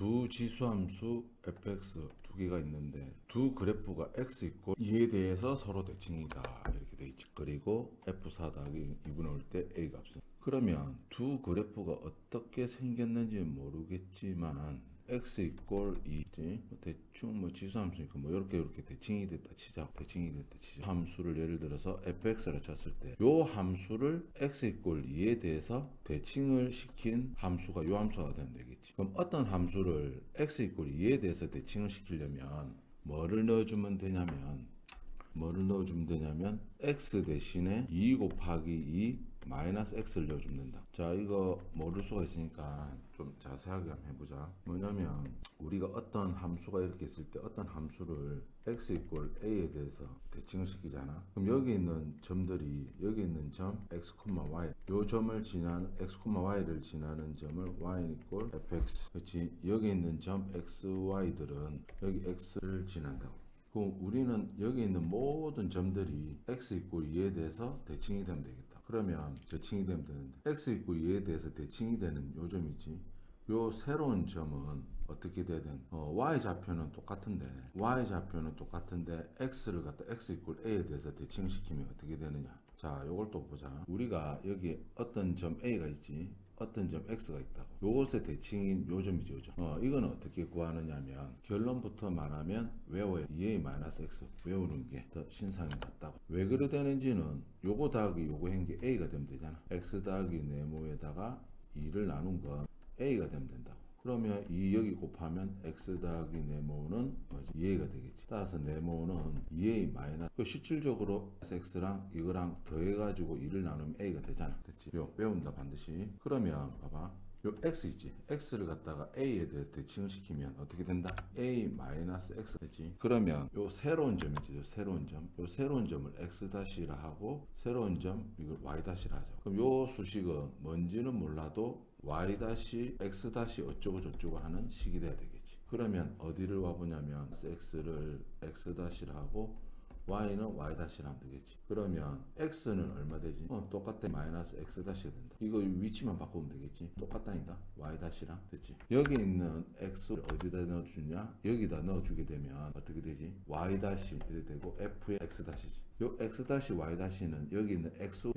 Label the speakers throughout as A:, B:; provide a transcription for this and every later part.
A: 두 지수함수 fx 두 개가 있는데 두 그래프가 x 있고 이에 대해서 서로 대칭이다 이렇게 돼 있죠. 그리고 f4 더하기 2분의 올 때 a 값은, 그러면 두 그래프가 어떻게 생겼는지 모르겠지만 x 이꼴 2지 대충 뭐 지수함수니까 뭐 이렇게 대칭이 됐다 치자. 함수를 예를 들어서 fx라 쳤을 때 요 함수를 x 이꼴 2에 대해서 대칭을 시킨 함수가 요 함수가 되면 되겠지. 그럼 어떤 함수를 x 이꼴 2에 대해서 대칭을 시키려면 뭐를 넣어주면 되냐면 x 대신에 2 곱하기 2 마이너스 x를 넣어주면 된다. 자, 이거 모를 수가 있으니까 좀 자세하게 한번 해보자. 뭐냐면 우리가 어떤 함수가 이렇게 있을 때 어떤 함수를 x 이꼴 a에 대해서 대칭을 시키잖아. 그럼 여기 있는 점들이 여기 있는 점 x, y 요 점을 지나는 x, y를 지나는 점을 y 이꼴 fx, 그렇지. 여기 있는 점 x, y들은 여기 x를 지난다고. 그럼 우리는 여기 있는 모든 점들이 x 이꼴 2에 대해서 대칭이 되면 되겠다. 그러면 대칭이 되면 되는데 x 이꼴 2에 대해서 대칭이 되는 요 점이지. 요 새로운 점은 어떻게 돼야 되는? y좌표는 똑같은데 x를 갖다 x 이꼴 a에 대해서 대칭시키면 어떻게 되느냐. 자, 요걸 또 보자. 우리가 여기 어떤 점 a가 있지, 어떤 점 x가 있다고. 요것의 대칭인 요 점이죠, 요 점. 이건 어떻게 구하느냐 하면 결론부터 말하면 외워야 2a-x 외우는 게 더 신상이 낫다고. 왜 그래 되는지는 요거 더하기 요거 한 게 a가 되면 되잖아. x 더하기 네모에다가 2를 나눈 건 a가 되면 된다고. 그러면 2 여기 곱하면 x 더하기 네모는 뭐지? 2a가 되겠지. 따라서 네모는 2a 마이너스, 실질적으로 x랑 이거랑 더해가지고 2를 나누면 a가 되잖아. 됐지? 요 배운다 반드시. 그러면 봐봐. 요 x 있지? x를 갖다가 a에 대해서 대칭을 시키면 어떻게 된다? a 마이너스 x 됐지? 그러면 요 새로운 점이지. 요 새로운 점을 x 다시라 하고 새로운 점 이걸 y 다시라 하죠. 그럼 요 수식은 뭔지는 몰라도 y 다시 x 다시 어쩌고 저쩌고 하는 식이 돼야 되겠지. 그러면 어디를 와보냐면 x를 x 다시라 하고 y는 y 다시라 하면 되겠지. 그러면 x는 얼마 되지? 똑같아. 마이너스 x 다시가 된다. 이거 위치만 바꾸면 되겠지. 똑같다니까. y 다시랑 됐지. 여기 있는 x를 어디다 넣어주냐? 여기다 넣어주게 되면 어떻게 되지? y 다시 이렇게 되고 f의 x 다시지. 요 x 다시 y 다시는 여기 있는 x,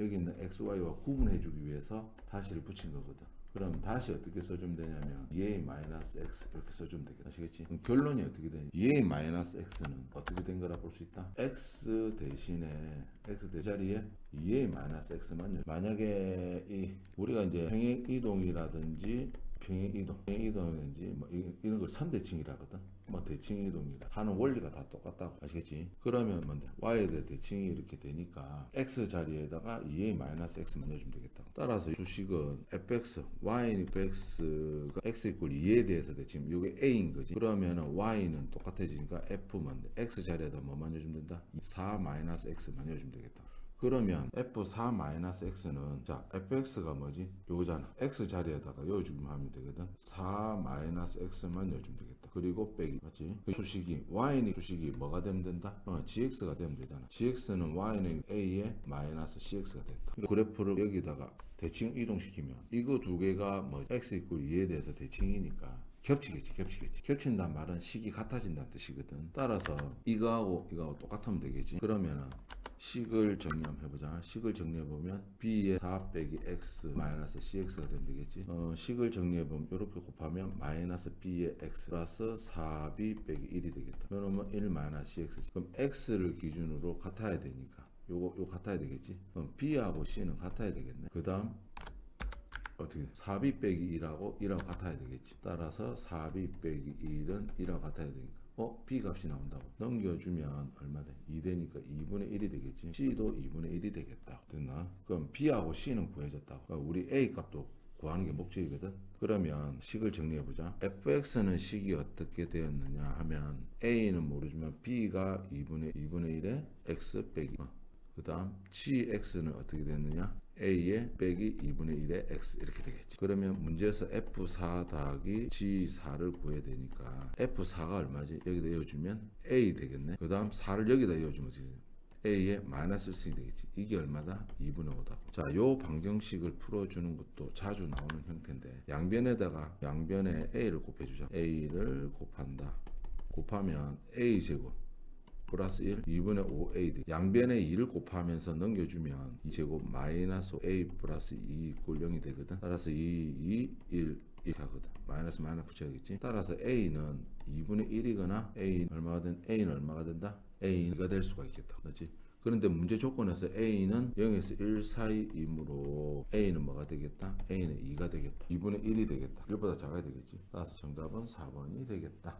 A: y와 구분해주기 위해서 다시를 붙인 거거든. 그럼 다시 어떻게 써주면 되냐면 2a-x 이렇게 써주면 되겠다. 아시겠지? 그럼 결론이 어떻게 되냐? 2a-x는 어떻게 된 거라 볼 수 있다? x 대신에 x 대자리에 2a-x만 만약에 우리가 이제 평행이동이라든지 평행이동이든지 뭐 이런 걸 선대칭이라 하거든. 뭐 대칭이동이라 하는 원리가 다 똑같다고. 아시겠지? 그러면 뭔데? y에 대해 대칭이 이렇게 되니까 x 자리에다가 2a-x만 넣어주면 되겠다. 따라서 주식은 fx, yx가 x 이꼴 2에 대해서 대칭, 이게 a인 거지. 그러면 y는 똑같아지니까 f만 돼. x 자리에다 뭐만 넣어주면 된다? 4-x만 넣어주면 되겠다. 그러면 f4-x는 자 fx가 뭐지? 요거잖아. x 자리에다가 넣어주면 하면 되거든. 4-x만 넣어주면 되겠다. 그리고 빼기 맞지? 그 수식이 su식이 뭐가 되면 된다? gx가 되면 되잖아. gx는 y는 a에 마이너스 cx가 된다. 그래프를 여기다가 대칭 이동시키면 이거 두 개가 뭐 x 이꼴 2에 대해서 대칭이니까 겹치겠지. 겹친다는 말은 식이 같아진다는 뜻이거든. 따라서 이거하고 똑같으면 되겠지. 그러면은 식을 정리 한번 해보자. 식을 정리해보면 b의 4 빼기 x 마이너스 cx가 되면 되겠지. 식을 정리해보면 이렇게 곱하면 마이너스 b의 x 플러스 4b 빼기 1이 되겠다. 그러면 1 마이너스 cx. 그럼 x를 기준으로 같아야 되니까 요거 같아야 되겠지. 그럼 b하고 c는 같아야 되겠네. 그 다음 어떻게 4b 빼기 1하고 1하고 같아야 되겠지. 따라서 4b 빼기 1은 1하고 같아야 되니까 b 값이 나온다고. 넘겨주면 얼마 돼? 2 되니까 2분의 1이 되겠지. c도 2분의 1이 되겠다. 됐나? 그럼 b하고 c는 구해졌다고. 그러니까 우리 a 값도 구하는 게 목적이거든. 그러면 식을 정리해보자. fx는 식이 어떻게 되었느냐 하면 a는 모르지만 b가 2분의 1에 x 빼기 그 다음 gx는 어떻게 됐느냐? a에 빼기 2분의 1의 x 이렇게 되겠지. 그러면 문제에서 f4 더하기 g4를 구해야 되니까 f4가 얼마지? 여기다 이어주면 a 되겠네. 그 다음 4를 여기다 이어주면 A에 마이너스 1승이 되겠지. 이게 얼마다? 2분의 5다. 자, 요 방정식을 풀어주는 것도 자주 나오는 형태인데 양변에다가 양변에 A를 곱해주자. A를 곱한다. 곱하면 A제곱 플러스 1 2분의 5A 양변에 2를 곱하면서 넘겨주면 2제곱 마이너스 A 플러스 2 이꼴 0이 되거든. 따라서 2, 1 하거든. 마이너스 붙여야겠지. 따라서 A는 2분의 1이거나 A는 얼마가 된다? A가 될 수가 있겠다. 그렇지? 그런데 문제 조건에서 A는 0에서 1 사이이므로 A는 뭐가 되겠다? A는 2가 되겠다. 2분의 1이 되겠다. 1보다 작아야 되겠지. 따라서 정답은 4번이 되겠다.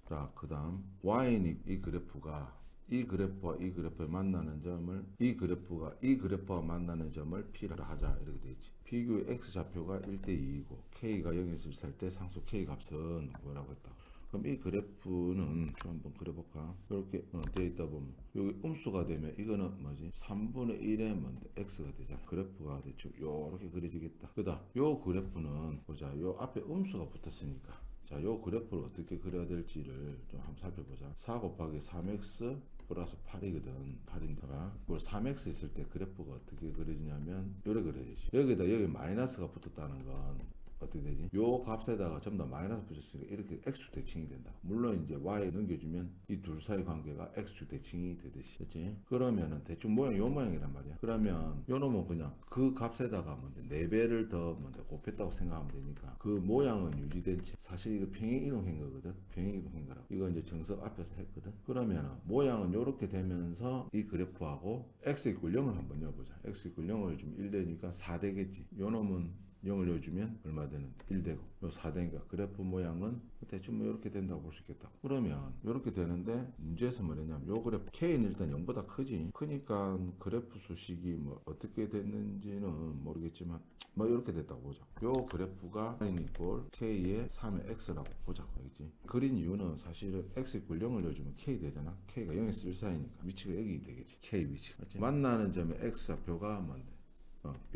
A: 자, 그 다음 Y는 이 그래프가 이 그래프와 이 그래프에 만나는 점을 이 그래프와 만나는 점을 P라 하자 이렇게 되어 있지. P교의 X좌표가 1대 2이고 K가 0에서 1 살 때 상수 K 값은 뭐라고 했다. 그럼 이 그래프는 좀 한번 그려볼까? 이렇게 되어 있다 보면 여기 음수가 되면 이거는 뭐지? 3분의 1의 뭔데? X가 되잖아. 그래프가 대충 요렇게 그려지겠다. 그다음 요 그래프는 보자. 요 앞에 음수가 붙었으니까 자, 요 그래프를 어떻게 그려야 될지를 좀 한번 살펴보자. 4 곱하기 3x 플러스 8이거든. 8인데가 이걸 3x 있을 때 그래프가 어떻게 그려지냐면 요래 그려야지. 여기 마이너스가 붙었다는 건 어떻게 되지? 요 값에다가 전부 다 마이너스 붙였으니까 이렇게 x축 대칭이 된다. 물론 이제 y 넘겨주면 이 둘 사이 관계가 x축 대칭이 되듯이, 그렇지? 그러면은 대충 모양 요 모양이란 말이야. 그러면 요 놈은 그냥 그 값에다가 뭔데 4배를 더 뭔데 곱했다고 생각하면 되니까 그 모양은 유지된 채 사실 이거 평행 이동한 거거든. 평행 이동한 거라고. 이거 이제 정석 앞에서 했거든. 그러면은 모양은 요렇게 되면서 이 그래프하고 x 이퀄 0을 한번 넣어보자. x 이퀄 0을 좀 1 되니까 4 되겠지. 요 놈은 0을 넣어주면 얼마 되는? 1 되고 요 4 되니까 그래프 모양은 대충 뭐 이렇게 된다고 볼 수 있겠다. 그러면 이렇게 되는데 문제에서 뭐냐면 요 그래프 K는 일단 0보다 크지. 크니까 그래프 수식이 뭐 어떻게 됐는지는 모르겠지만 뭐 이렇게 됐다고 보자. 요 그래프가 N 이꼴 K의 3의 X라고 보자고. 알겠지? 그린 이유는 사실은 X 이꼴 0을 넣어주면 K 되잖아. K가 0에서 1 사이니까 위치가 여기 되겠지. K 위치가. 맞지? 만나는 점의 X좌표가 뭔데?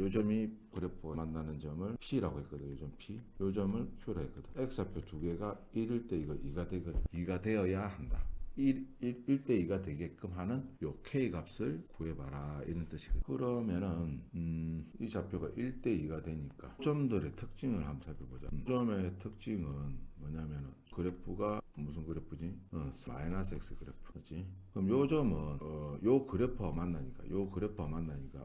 A: 요 점이 그래프가 만나는 점을 P라고 했거든. 요 점 P. 요 점을 Q라 했거든. X좌표 두 개가 1일 때 이거 2가 되거든. 2가 되어야 한다. 1대 2가 되게끔 하는 요 K 값을 구해봐라 이런 뜻이거든. 그러면은 이 좌표가 1대 2가 되니까 점들의 특징을 한번 살펴보자. 점의 특징은 뭐냐면은 그래프가 무슨 그래프지? 마이너스 x 그래프. 그렇지? 그럼 요 점은 요 그래프와 만나니까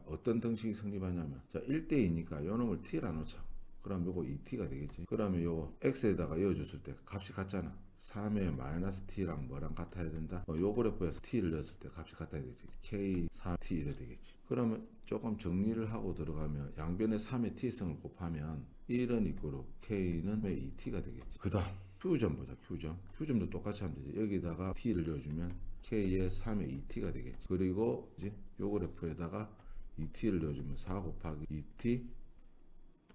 A: 어떤 등식이 성립하냐면 자 1대 2니까 요 놈을 t라 놓자. 그럼 요거 2t가 되겠지. 그러면 요 x에다가 이어줬을 때 값이 같잖아. 3의 마이너스 t랑 뭐랑 같아야 된다? 요 그래프에서 t를 넣었을 때 값이 같아야 되지. k 3t 이래 되겠지. 그러면 조금 정리를 하고 들어가면 양변에 3의 t승을 곱하면 1은 이거로 k는 왜 2t가 되겠지. 그 다음 Q점 보자. Q점도 똑같이 하면 되지. 여기다가 t를 넣어주면 k의 3의 2t가 되겠지. 그리고 이제 요 그래프에다가 2t를 넣어주면 4 곱하기 2t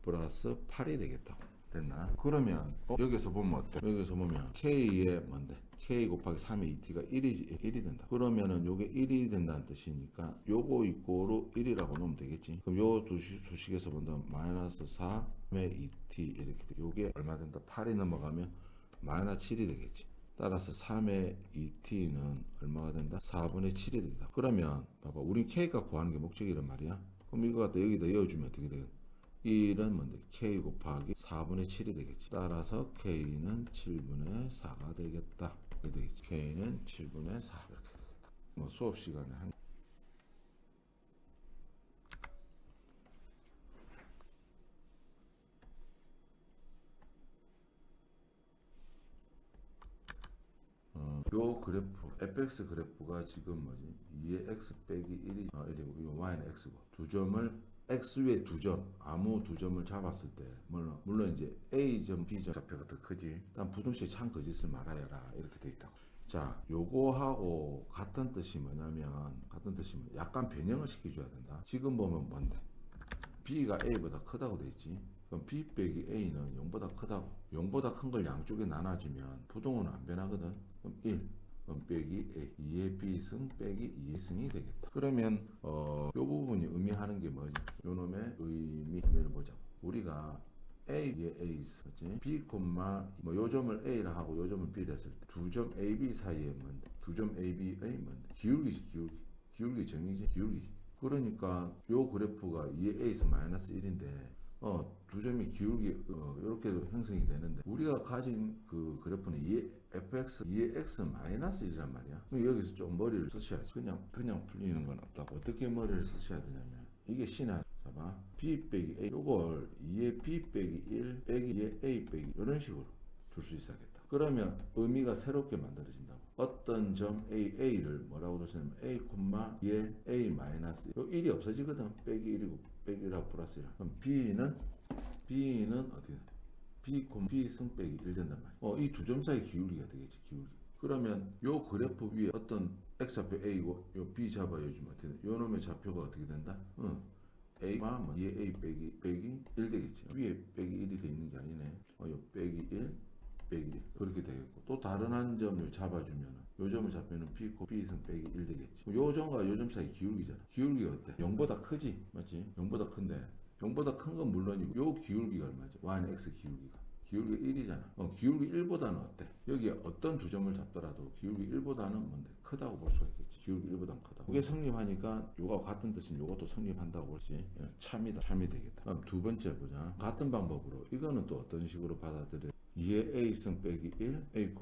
A: 플러스 8이 되겠다. 됐나? 그러면 여기서 보면 어때? 여기서 보면 k의 뭔데? k 곱하기 3의 2t가 1이 된다. 그러면은 요게 1이 된다는 뜻이니까 요거 이꼬로 1이라고 놓으면 되겠지. 그럼 요 두식에서 본다면 마이너스 3의 2t 이렇게 돼. 요게 얼마 된다? 8이 넘어가면 마이너스 7이 되겠지. 따라서 3의 2t는 얼마가 된다? 4분의 7이 된다. 그러면 봐봐, 우리 k가 구하는 게 목적이란 말이야. 그럼 이거 갖다 여기다 이어주면 어떻게 되겠다? 1은 뭔데? k 곱하기 4분의 7이 되겠지. 따라서 k는 7분의 4가 되겠다. 이렇게 되겠지. k는 7분의 4 이렇게 되겠다. 뭐 수업 시간에 한 요 그래프 fx 그래프가 지금 뭐지? 2의 x 빼기 1이 1이고 이거 y는 x고 두 점을 x 위에 두 점, 아무 두 점을 잡았을 때 물론 이제 a점, b점 좌표가 더 크지. 일단 부등식에 참 거짓을 말아야라 이렇게 돼 있다고. 자, 요거하고 같은 뜻이 뭐냐면 약간 변형을 시켜줘야 된다. 지금 보면 뭔데? b가 a보다 크다고 돼 있지. 그럼 b 빼기 a는 0보다 크다고. 0보다 큰 걸 양쪽에 나눠주면 부동은 안 변하거든. 그럼 1 그럼 빼기 a 2의 b승 빼기 2의 승이 되겠다. 그러면 요 부분이 의미하는 게 뭐지? 요 놈의 의미를 보자. 우리가 A, 얘 A 있어. 그치? B, 뭐 요점을 A라 하고 요점을 B라 했을 때 두 점 A, B 사이에 뭔데? 두 점 A, B의 뭔데? 기울기지, 기울기. 기울기 정의지, 기울기지. 그러니까 요 그래프가 2A에서 마이너스 1인데 두 점이 기울기 이렇게 형성이 되는데 우리가 가진 그 그래프는 2의 fx, 2의 x 마이너스 1이란 말이야. 그럼 여기서 좀 머리를 쓰셔야지. 그냥 풀리는 건 없다고. 어떻게 머리를 쓰셔야 되냐면 이게 C나 봐봐. B 빼기 A 요걸 2의 B 빼기 1 빼기 2의 A 빼기 이런 식으로 둘 수 있어야겠다. 그러면 의미가 새롭게 만들어진다고. 어떤 점 A를 뭐라고 두시냐면 A, 2의 A 마이너스 요 1이 없어지거든. 빼기 1이고 빼기 1하고 플러스 1. 그럼 B는 어떻게 돼? B 승 빼기 1 된단 말이야. 이 두 점 사이 기울기가 되겠지. 기울기. 그러면 요 그래프 위에 어떤 X좌표 A고 요 B 잡아주면 어떻게 돼? 요 놈의 좌표가 어떻게 된다? A가 뭐 2의 A 빼기 1 되겠지. 위에 빼기 1이 돼 있는 게 아니네. 요 빼기 1 빼기 1 그렇게 되겠고 또 다른 한 점을 잡아주면 요 점을 잡으면 B승 빼기 1 되겠지. 요 점과 요 점 사이 기울기잖아. 기울기가 어때? 0보다 크지? 맞지? 0보다 큰데 0보다 큰 건 물론이고 요 기울기가 얼마지? Y는 X 기울기가 1이잖아. 기울기 1보다는 어때? 여기 어떤 두 점을 잡더라도 기울기 1보다는 뭔데? 크다고 볼 수가 있겠지. 기울기 1보다는 크다. 그게 성립하니까 요가 같은 뜻인 요것도 성립한다고 볼지. 참이 되겠다. 그럼 두 번째 보자. 같은 방법으로 이거는 또 어떤 식으로 받아들여? 2의 A승 빼기 1 A,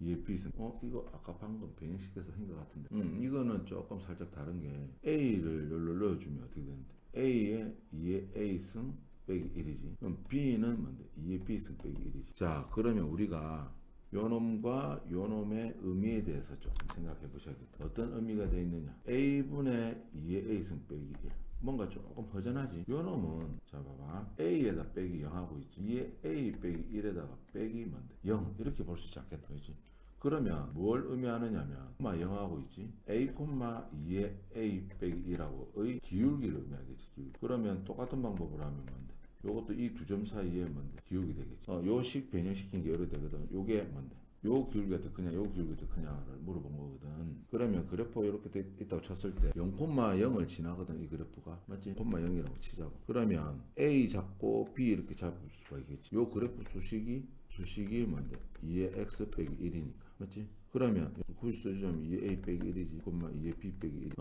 A: 2의 B승. 이거 아까 방금 변형시켜서 한 것 같은데. 이거는 조금 살짝 다른 게 A를 여기로 넣어주면 어떻게 되는데? A에 2의 A승 빼기 1이지. 그럼 B는 뭔데? 2의 B승 빼기 1이지. 자, 그러면 우리가 요놈과 요놈의 의미에 대해서 조금 생각해 보셔야겠다. 어떤 의미가 되어 있느냐? A분의 2의 A승 빼기 1. 뭔가 조금 허전하지. 요놈은 자 봐봐. A에다 빼기 0하고 있지. 2의 A 빼기 1에다가 빼기 뭔데? 0 이렇게 볼 수 있지 않겠다. 그렇지? 그러면 뭘 의미하느냐면 0하고 있지. A, 2의 A 빼기 1하고의 기울기를 의미하겠지. 기울기. 그러면 똑같은 방법으로 하면 뭔데? 요것도 이 두 점 사이에 뭔데? 기울기 되겠지. 요식 변형시킨 게 여러 되거든. 요게 뭔데? 요 기울기가 더 크냐, 요 기울기가 더 크냐를 물어본 거거든. 그러면 그래프 이렇게 돼 있다고 쳤을 때 0,0을 지나거든, 이 그래프가. 맞지? 0,0이라고 치자고. 그러면 A 잡고 B 이렇게 잡을 수가 있겠지. 요 그래프 수식이 뭔데? 2의 X 빼기 1이니까. 맞지? 그러면 구수점 2의 A 빼기 1이지, 2의 B 빼기 1.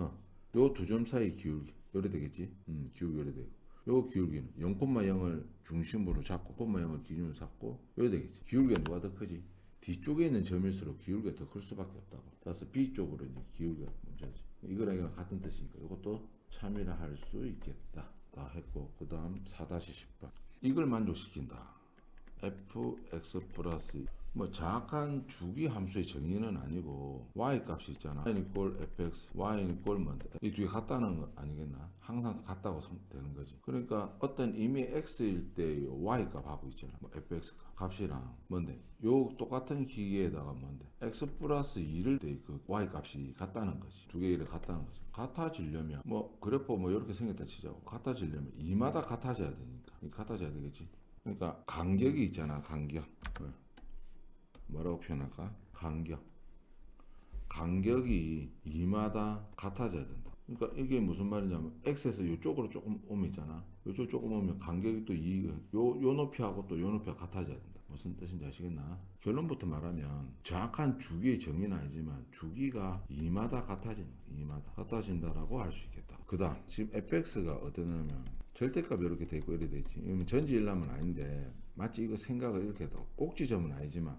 A: 요 두 점 사이 기울기. 요래 되겠지? 기울기 요래 되고. 요 기울기는 0,0을 중심으로 잡고 0,0을 기준으로 잡고 요래 되겠지. 기울기가 누가 더 크지? 뒤쪽에 있는 점일수록 기울기가 더 클 수밖에 없다고. 따라서 B쪽으로 이제 기울기가 문제지. 이거랑 같은 뜻이니까 이것도 참여를 할 수 있겠다. 다 했고 그 다음 4-10번. 이걸 만족시킨다. fx 플러스 뭐 정확한 주기 함수의 정의는 아니고 y 값이 있잖아. y는 꼴 fx, y는 꼴 뭔데? 이 두 개 같다는 거 아니겠나? 항상 같다고 되는 거지. 그러니까 어떤 이미 x일 때 y 값하고 있잖아. 뭐 fx 값이랑 뭔데? 요 똑같은 기계에다가 뭔데? x 플러스 2를 때 그 y 값이 같다는 거지. 두 개를 같다는 거지. 같아지려면 뭐 그래프 뭐 이렇게 생겼다 치자고. 같아지려면 2마다 같아져야 되니까. 같아져야 되겠지. 그러니까 간격이 있잖아. 간격. 뭐라고 표현할까? 간격이 2마다 같아져야 된다. 그러니까 이게 무슨 말이냐면 x에서 이쪽으로 조금 오면 있잖아. 이쪽 조금 오면 간격이 또 요 높이하고 또 요 높이가 같아져야 된다. 무슨 뜻인지 아시겠나? 결론부터 말하면 정확한 주기의 정의는 아니지만 주기가 2마다 같아진다라고 할 수 있겠다. 그 다음 지금 fx가 어떠냐면 절대값 이렇게 돼 있고 이렇게 돼 있지. 이건 전지일람은 아닌데 마치 이거 생각을 이렇게 해도 꼭지점은 아니지만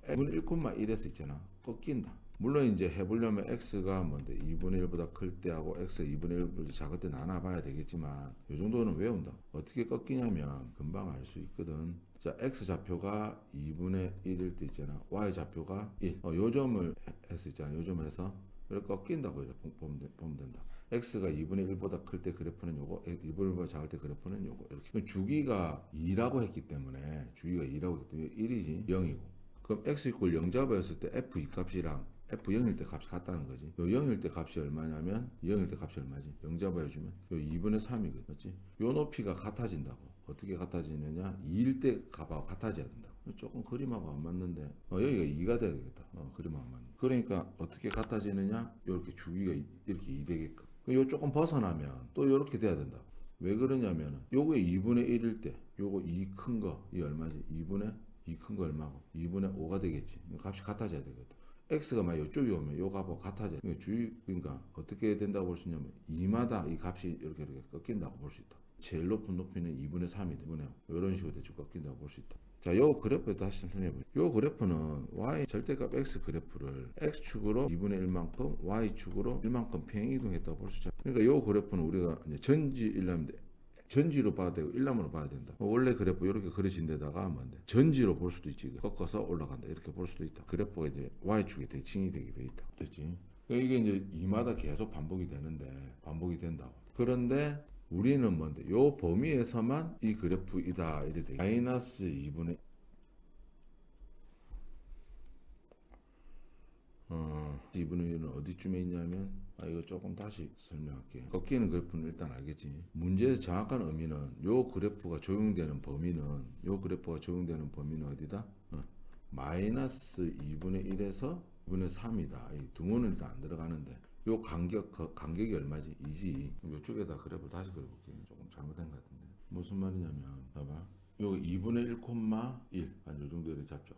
A: N분의 1,1에서 있잖아. 꺾인다. 물론 이제 해보려면 x가 뭔데 2분의 1보다 클 때하고 x가 2분의 1보다 작을 때 나눠봐야 되겠지만 이 정도는 외운다. 어떻게 꺾이냐면 금방 알 수 있거든. 자, x 좌표가 2분의 1일 때 있잖아. y 좌표가 1. 요 점을 했었잖아. 요 점을 해서 이렇게 꺾인다고 이렇게 보면 된다. x가 2분의 1보다 클 때 그래프는 요거, 2분의 1보다 작을 때 그래프는 요거. 이렇게. 주기가 2라고 했기 때문에 1이지 0이고. 그럼 x 이퀄 0 잡아였을 때 f2 값이랑 f0일 때 값이 같다는 거지. 요 0일 때 값이 얼마냐면 0일 때 값이 얼마지? 0 잡아주면 요 2분의 3이거든. 맞지? 요 높이가 같아진다고. 어떻게 같아지느냐? 2일 때 값하고 같아져야 된다고. 조금 그림하고 안 맞는데 여기가 2가 돼야 되겠다. 그림하고 안 맞는. 그러니까 어떻게 같아지느냐? 이렇게 주기가 이렇게 2 되게끔. 요 조금 벗어나면 또 이렇게 돼야 된다고. 왜 그러냐면 요게 2분의 1일 때 요거 2 큰 거 이 얼마지? 2분의 2 큰 거 얼마고? 2분의 5가 되겠지. 값이 같아져야 되거든. x가 만약 이쪽이 오면 요 값하고 같아져야 돼. 그러니까 어떻게 된다고 볼 수 있냐면 2마다 이 값이 이렇게 꺾인다고 볼 수 있다. 제일 높은 높이는 2분의 3이 되네. 이런 식으로 대충 꺾인다고 볼 수 있다. 자, 요 그래프 다시 설명해보죠. 요 그래프는 y 절대값 x 그래프를 x축으로 2분의 1만큼 y축으로 1만큼 평행이동했다고 볼 수 있죠. 그러니까 요 그래프는 우리가 이제 전지로 봐야 되고 일람으로 봐야 된다. 원래 그래프 이렇게 그려진 데다가 뭔데 전지로 볼 수도 있지. 꺾어서 올라간다 이렇게 볼 수도 있다. 그래프가 이제 y축에 대칭이 되게 돼 있다. 됐지? 이게 이제 2마다 계속 반복이 되는데 반복이 된다고. 그런데 우리는 뭔데 요 범위에서만 이 그래프이다 이래 돼. 마이너스 2분의 2분의 1은 어디쯤에 있냐면 이거 조금 다시 설명할게. 꺾이는 그래프는 일단 알겠지. 문제의 정확한 의미는 요 그래프가 적용되는 범위는 어디다? 마이너스 2분의 1에서 2분의 3이다. 이 등호는 일단 안 들어가는데 요 간격이 얼마지? 2지. 요쪽에다 그래프 다시 그려볼게. 조금 잘못된 것 같은데 무슨 말이냐면 봐봐. 요 2분의 1,1 한 요 정도 이렇게 잡죠.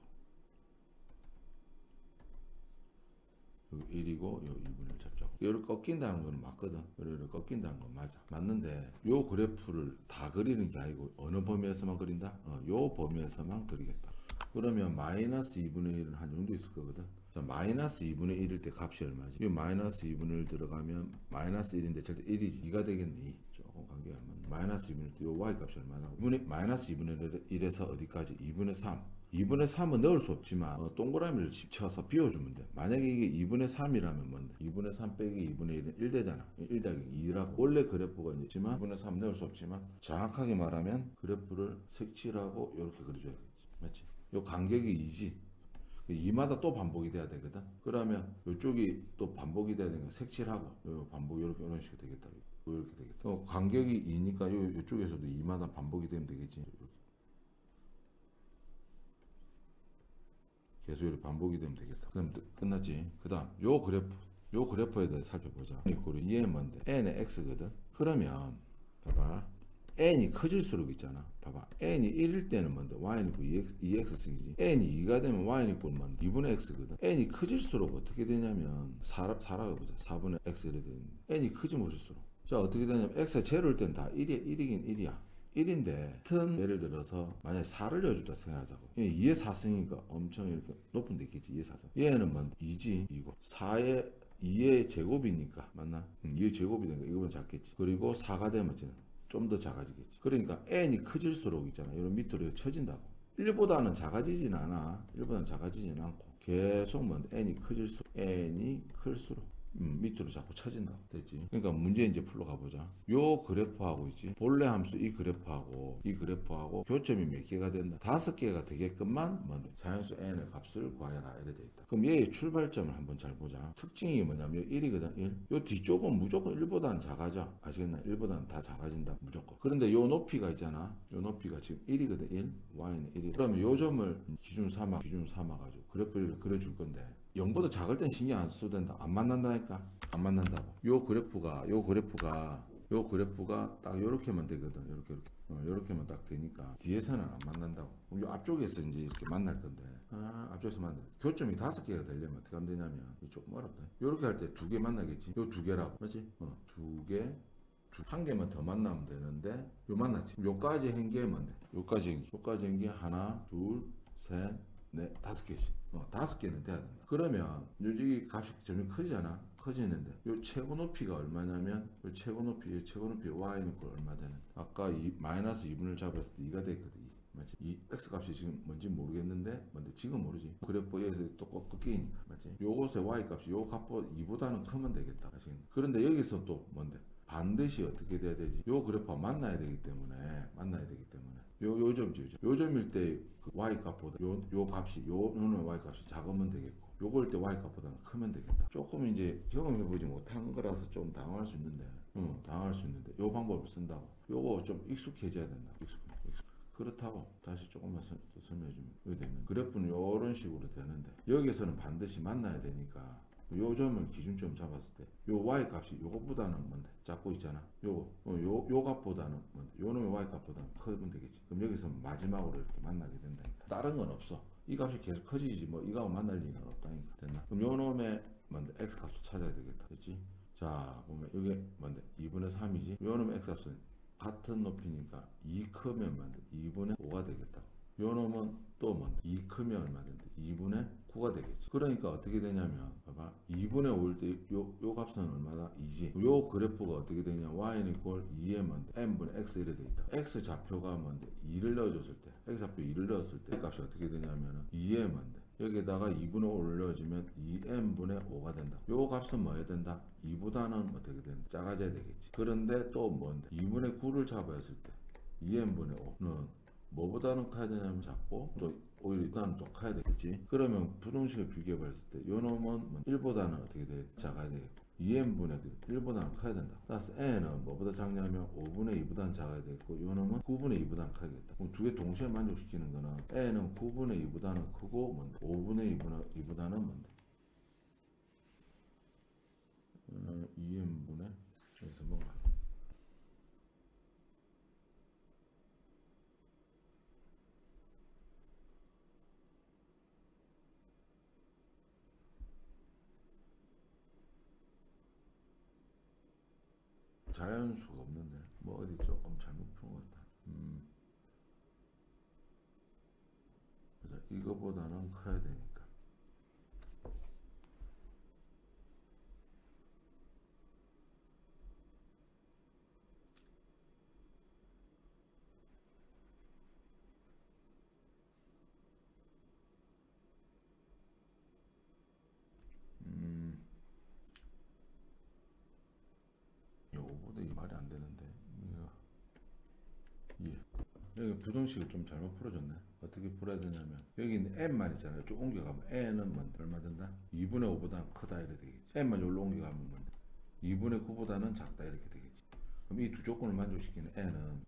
A: 여기 1이고 요 2분의 1 잡죠. 이걸 꺾인다는 건 맞거든. 이걸 꺾인다는 건 맞아. 맞는데 요 그래프를 다 그리는 게 아니고 어느 범위에서만 그린다? 요 범위에서만 그리겠다. 그러면 마이너스 2분의 1은 한 정도 있을 거거든. 자, 마이너스 2분의 1일 때 값이 얼마지? 이 마이너스 2분의 1 들어가면 마이너스 1인데 절대 1이지. 2가 되겠니? 조금 관계가 안 맞네. 마이너스 2분의 1때 이 y 값이 얼마라고? 마이너스 2분의 1에서 어디까지? 2분의 3. 2분의 3은 넣을 수 없지만 동그라미를 쳐서 비워주면 돼. 만약에 이게 2분의 3이라면 뭔데? 2분의 3 빼기 2분의 1은 1 되잖아. 1 더하기 2라고. 원래 그래프가 있지만 2분의 3 넣을 수 없지만 정확하게 말하면 그래프를 색칠하고 이렇게 그려줘야겠지. 맞지? 요 간격이 2지. 2마다 또 반복이 돼야 되거든. 그러면 이쪽이 또 반복이 돼야 되니까 색칠하고 요 반복 이렇게 이런 식으로 되겠다. 이렇게 되겠다. 간격이 2니까 이쪽에서도 2마다 반복이 되면 되겠지. 이렇게. 계속 이렇게 반복이 되면 되겠다. 그럼 끝났지. 그다음 요 그래프에 대해 살펴보자. 이거를 이해 뭔데? n의 x거든. 그러면 봐봐. n이 커질수록 있잖아. 봐봐. n이 1일 때는 뭔데? y는 있고 2x승이지. n이 2가 되면 y는 있고 뭔데? 2분의 x거든. n이 커질수록 어떻게 되냐면 4라고 보자. 4분의 x 이래 되는. n이 크지면 클수록. 자, 어떻게 되냐면 x가 제로일 땐 다 1이긴 1이야. 1인데 같은 예를 들어서 만약에 4를 여주다 생각하자고. 2의 4승이니까 엄청 이렇게 높은 데 있겠지. 2의 4승. 얘는 뭔데? 2지. 2고 4의 2의 제곱이니까 맞나? 2의 제곱이 되니까 이거보다 작겠지. 그리고 4가 되면 좀 더 작아지겠지. 그러니까 n이 커질수록 있잖아. 이런 밑으로 쳐진다고. 1보다는 작아지진 않아. 1보다는 작아지진 않고 계속 뭔데? n이 클수록 밑으로 자꾸 쳐진다. 됐지? 그러니까 문제 이제 풀러 가보자. 요 그래프하고 있지. 본래 함수 이 그래프하고 교점이 몇 개가 된다. 5개가 되게끔만 뭔데? 자연수 n의 값을 구하여라. 이래 돼 있다. 그럼 얘의 출발점을 한번 잘 보자. 특징이 뭐냐면 1이거든. 1. 요 뒤쪽은 무조건 1보다는 작아져. 아시겠나? 1보다는 다 작아진다. 무조건. 그런데 요 높이가 있잖아. 요 높이가 지금 1이거든. 1. y는 1이. 그러면 요 점을 기준 삼아 가지고 그래프를 그려줄 건데 0보다 작을 땐 신경 안 써도 된다. 안 만난다니까. 안 만난다고. 요 그래프가 딱 요렇게만 되거든. 요렇게만 딱 되니까 뒤에서는 안 만난다고. 그럼 요 앞쪽에서 이제 이렇게 만날 건데 앞쪽에서 만나. 교점이 5개가 되려면 어떻게 하면 되냐면 조금 어렵다. 요렇게 할 때 2개 만나겠지. 요 2개라고. 맞지? 2개. 한 개만 더 만나면 되는데 요 만났지. 요까지 한 게 뭔데? 요까지 한 게 하나, 둘, 셋, 넷, 5개씩. 5개는 돼야 된다. 그러면 여기 값이 점점 커지잖아. 커지는데 요 최고 높이가 얼마냐면 요 최고 높이 y는 꼴 얼마 되는? 아까 마이너스 2분을 잡았을 때 2가 됐거든. 맞지? 이 x 값이 지금 뭔지 모르겠는데 뭔데 지금 모르지. 그래프에서 또 꺾이니까 맞지? 요것의 y 값이 요 값보다 2보다는 크면 되겠다. 아시겠나? 그런데 여기서 또 뭔데? 반드시 어떻게 돼야 되지? 요 그래프가 만나야 되기 때문에 요 점일 때 그 y 값보다 요 값이 요는 y 값이 작으면 되겠고 요걸 때 y 값보다는 크면 되겠다. 조금 이제 경험해보지 못한 거라서 좀 당황할 수 있는데 요 방법을 쓴다고. 요거 좀 익숙해져야 된다. 그렇다고 다시 조금만 설명해주면 되면 그래프는 요런 식으로 되는데 여기서는 반드시 만나야 되니까 요 점을 기준점 잡았을 때 요 y 값이 요것보다는 뭔데 작고 있잖아. 요 값보다는 뭔데 요 놈의 y 값보다는 크면 되겠지. 그럼 여기서 마지막으로 이렇게 만나게 된다니까. 다른 건 없어. 이 값이 계속 커지지 뭐 이거하고 만날 리는 없다니까. 됐나? 그럼 요 놈의 뭔데 x 값을 찾아야 되겠다. 그렇지? 자 보면 이게 뭔데 2분의 3이지. 요 놈의 x 값은 같은 높이니까 2 크면 뭔데 2분의 5가 되겠다. 요 놈은 또 뭔데 2 크면 얼마인데 2분의 9가 되겠지. 그러니까 어떻게 되냐면 봐봐 2분의 5일 때 요 값은 얼마다? 2지. 요 그래프가 어떻게 되냐 y는 이꼴 2에 뭔데 n분의 x 이래 돼 있다. x 좌표가 뭔데 2를 넣어줬을 때 x 좌표 2를 넣었을 때 값이 어떻게 되냐면은 2에 뭔데 여기에다가 2분의 5를 넣어주면 2n분의 5가 된다. 요 값은 뭐 해야 된다? 2보다는 어떻게 된다? 작아져야 되겠지. 그런데 또 뭔데 2분의 9를 잡아야 했을 때 2n분의 5는 뭐보다는 커야 되냐면 작고 또 오히려 일단은 또 커야 되겠지. 그러면 부등식을 비교해 봤을 때 요 놈은 1보다는 어떻게 돼? 작아야 되겠고 2n분의 1보다는 커야 된다. 따라서 n은 뭐보다 작냐면 5분의 2보다는 작아야 되겠고 요 놈은 9분의 2보다는 커야겠다. 그럼 두 개 동시에 만족시키는 거는 n은 9분의 2보다는 크고 뭔데? 5분의 2보다는 뭔데? 2n분의 여기서 뭐가 자연수가 없는데 뭐 어디 조금 잘못 푼 것 같다. 그죠? 이거보다는 커야 되니까. 요거보다 이 말이 안 되는데 이거 예. 여기 부등식을 좀 잘못 풀어줬네. 어떻게 풀어야 되냐면 여기는 n만 있잖아요. 쭉 옮겨가면 n은 뭔데 얼마 된다? 2분의 5보다 크다 이렇게 되겠지. n만 여기로 옮겨가면 뭔데? 2분의 9보다는 작다 이렇게 되겠지. 그럼 이 두 조건을 만족시키는 n은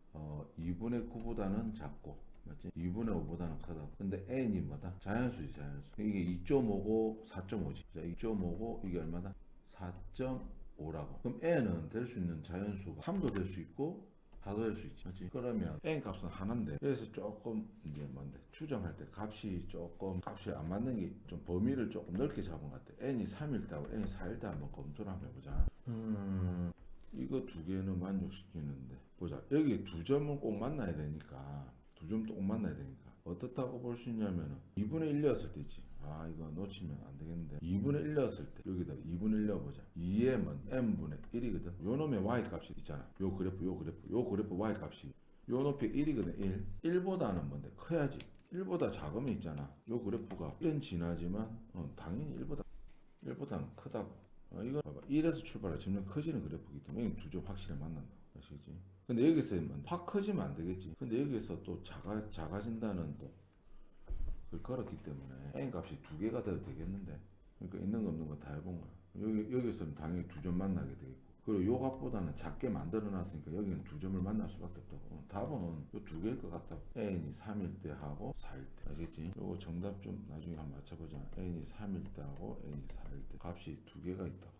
A: 2분의 9보다는 작고 맞지? 2분의 5보다는 크다. 근데 n이 뭐다? 자연수지 자연수. 이게 2.5고 4.5지. 자 2.5고 이게 얼마다? 4.5라고. 그럼 n은 될 수 있는 자연수가 3도 될 수 있고 4도 될 수 있지. 맞지? 그러면 n 값은 하나인데 그래서 조금 이제 뭔데 추정할 때 값이 안 맞는 게 좀 범위를 조금 넓게 잡은 것 같아. n이 3일 때하고 n이 4일 때 한번 검토를 한번 해보자. 이거 두 개는 만족시키는데 보자. 여기 두 점은 꼭 만나야 되니까 두 점도 꼭 만나야 되니까 어떻다고 볼 수 있냐면은 2분의 1이었을 때지. 아 이거 놓치면 안 되겠는데 2분의 1이었을 때 여기다 2분의 1 넣어보자. 2m은 n분의 1이거든. 요 놈의 y 값이 있잖아. 요 그래프 y 값이 요 높이 1이거든. 1보다는 뭔데 커야지. 1보다 작으면 있잖아. 요 그래프가 1은 지나지만 당연히 1보다는 크다고. 이거 봐봐. 1에서 출발해 점점 커지는 그래프이기 때문에 두 점 확실히 만난다. 아시겠지? 근데 여기서 확 커지면 안 되겠지. 근데 여기서 또 작아진다는 또 그걸 걸었기 때문에 n 값이 두 개가 돼도 되겠는데. 그러니까 있는 거 없는 거 다 해본 거야. 여기서는 당연히 두 점 만나게 되겠고. 그리고 요 값보다는 작게 만들어 놨으니까 여기는 두 점을 만날 수밖에 없다고. 답은 요 두 개일 것 같다고. n이 3일 때 하고 4일 때. 알겠지? 요거 정답 좀 나중에 한번 맞춰보자. n이 3일 때 하고 n이 4일 때 값이 두 개가 있다고.